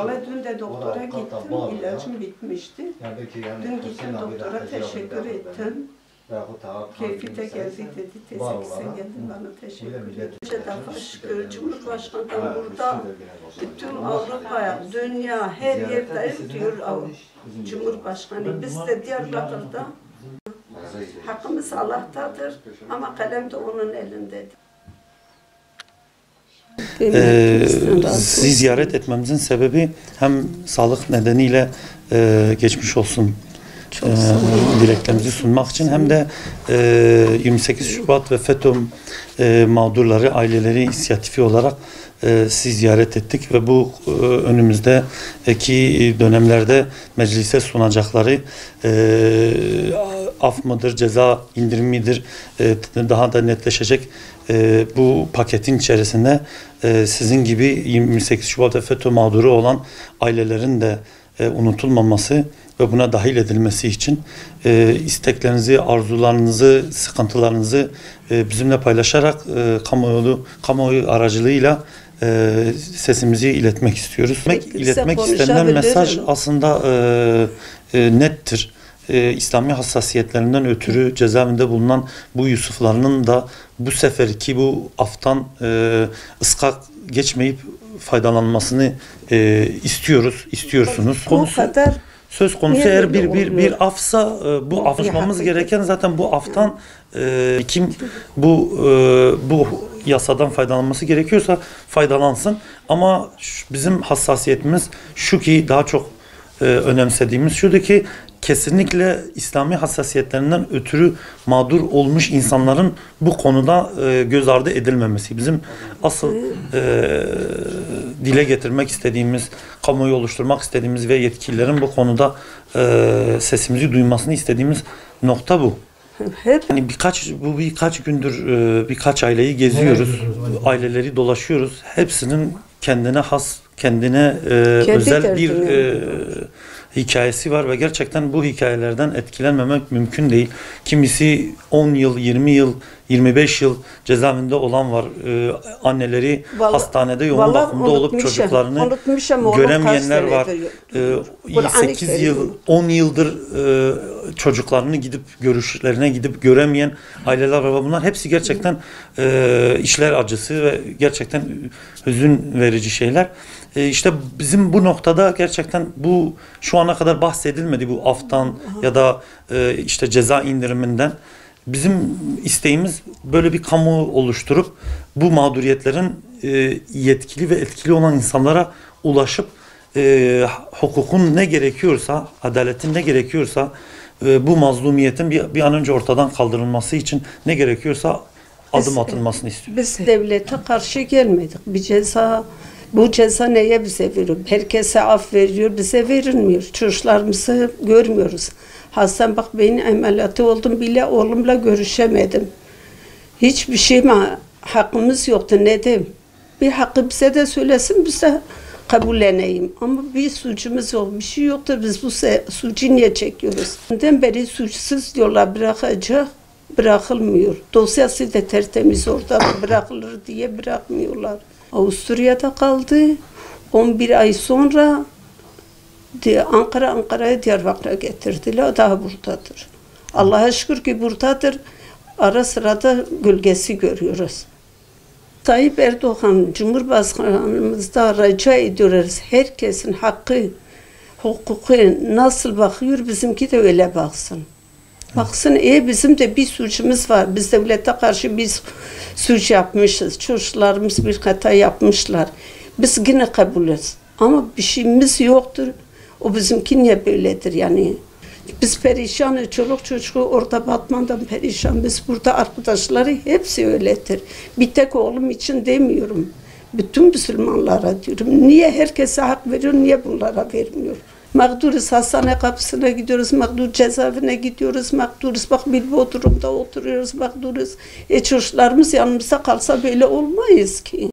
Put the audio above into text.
Vallahi dün de doktora gittim, ilacım bitmişti. Dün gittim doktora teşekkür ettim. Keyfi de geldi dedi, tezekse geldi bana teşekkür ederim. Bir defa şükür Cumhurbaşkanı'ndan burada bütün Avrupa'ya, dünya her yerdeyim diyor Cumhurbaşkanı. Biz de Diyarbakır'da hakkımız Allah'tadır ama kalem de onun elindedir. Sizi ziyaret etmemizin sebebi hem sağlık nedeniyle geçmiş olsun dileklerimizi sunmak için hem de 28 Şubat ve FETÖ mağdurları aileleri inisiyatifi olarak sizi ziyaret ettik ve bu önümüzdeki dönemlerde meclise sunacakları af mıdır, ceza indirimidir daha da netleşecek bu paketin içerisinde sizin gibi 28 Şubat ve FETÖ mağduru olan ailelerin de unutulmaması ve buna dahil edilmesi için isteklerinizi, arzularınızı, sıkıntılarınızı bizimle paylaşarak kamuoyu aracılığıyla sesimizi iletmek istiyoruz. İletmek istenilen mesaj aslında nettir. İslami hassasiyetlerinden ötürü cezaevinde bulunan bu Yusuflarının da bu seferki bu aftan ıskak geçmeyip faydalanmasını istiyorsunuz. Söz konusu eğer bir afsa bu afışmamız gereken zaten bu aftan kim bu yasadan faydalanması gerekiyorsa faydalansın. Ama bizim hassasiyetimiz şu ki daha çok önemsediğimiz şudur ki kesinlikle İslami hassasiyetlerinden ötürü mağdur olmuş insanların bu konuda göz ardı edilmemesi. Bizim asıl dile getirmek istediğimiz, kamuoyu oluşturmak istediğimiz ve yetkililerin bu konuda sesimizi duymasını istediğimiz nokta bu. Yani birkaç gündür birkaç aileyi geziyoruz, aileleri dolaşıyoruz. Hepsinin kendine has, kendine özel bir hikayesi var ve gerçekten bu hikayelerden etkilenmemek mümkün değil. Kimisi 10 yıl, 20 yıl, 25 yıl cezaevinde olan var. Anneleri hastanede yoğun bakımda olup çocuklarını göremeyenler var. 8 yıl, 10 yıldır çocuklarını gidip görüşlerine gidip göremeyen aileler var. Bunlar hepsi gerçekten işler acısı ve gerçekten hüzün verici şeyler. İşte bizim bu noktada gerçekten bu şu ana kadar bahsedilmedi bu aftan ya da işte ceza indiriminden. Bizim isteğimiz böyle bir kamu oluşturup bu mağduriyetlerin yetkili ve etkili olan insanlara ulaşıp hukukun ne gerekiyorsa, adaletin ne gerekiyorsa bu mazlumiyetin bir an önce ortadan kaldırılması için ne gerekiyorsa adım atılmasını istiyoruz. Biz devlete karşı gelmedik. Bu ceza neye bize veriyor? Herkese af veriyor, bize verilmiyor. Çocuklarımızı görmüyoruz. Hasan bak beyin ameliyatı oldum bile oğlumla görüşemedim. Hiçbir şeyime hakkımız yoktu. Ne diyeyim? Bir hakkı bize de söylesin, biz de kabulleneyim. Ama bir suçumuz yok, bir şey yoktur. Biz bu suçu niye çekiyoruz? Ondan beri suçsuz diyorlar bırakacak, bırakılmıyor. Dosyası da tertemiz orada bırakılır diye bırakmıyorlar. Avusturya'da kaldı. 11 ay sonra Ankara'ya Diyarbakır'a getirdiler. O daha buradadır. Allah'a şükür ki buradadır. Ara sıra da gölgesi görüyoruz. Tayyip Erdoğan Cumhurbaşkanımızda rica ediyoruz. Herkesin hakkı, hukuku nasıl bakıyor bizimki de öyle baksın. Baksın bizim de bir suçumuz var. Biz devlete karşı bir suç yapmışız. Çocuklarımız bir hata yapmışlar. Biz yine kabulüz. Ama bir şeyimiz yoktur. O bizimki niye böyledir yani? Biz perişanız. Çoluk çocuğu orada Batman'dan perişan. Biz burada arkadaşları hepsi öyledir. Bir tek oğlum için demiyorum. Bütün Müslümanlara diyorum. Niye herkese hak veriyor, niye bunlara vermiyor? Mağduruz, hastane kapısına gidiyoruz, mağdur cezaevine gidiyoruz, mağduruz. Bak bir Bodrum'da oturuyoruz, mağduruz. Çocuklarımız yanımızda kalsa böyle olmayız ki.